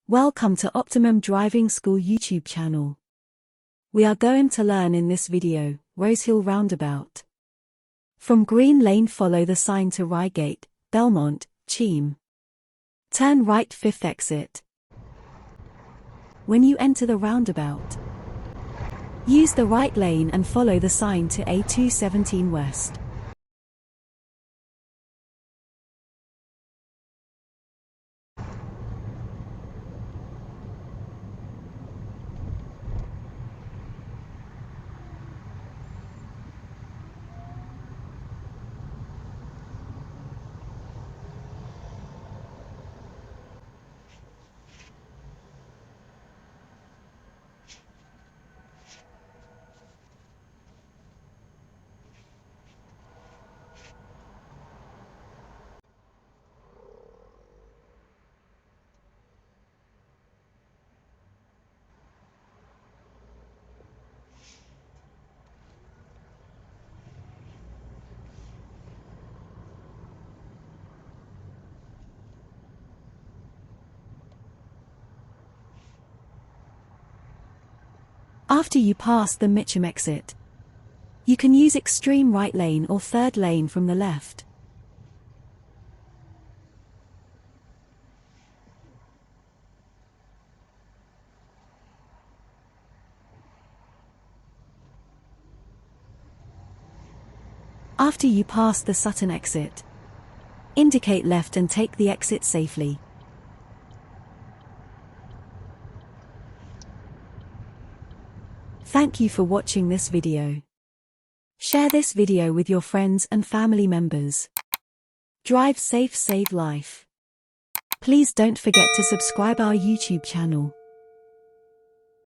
Welcome to Optimum Driving School YouTube channel. We are going to learn in this video, Rosehill roundabout. From Greenlane follow the sign to Reigate, Belmont, Cheam. Turn right 5th exit. When you enter the roundabout, use the right lane and follow the sign to A217 West. After you pass the Mitcham exit, you can use extreme right lane or third lane from the left. After you pass the Sutton exit, indicate left and take the exit safely. Thank you for watching this video. Share this video with your friends and family members. Drive safe, save life. Please don't forget to subscribe our YouTube channel.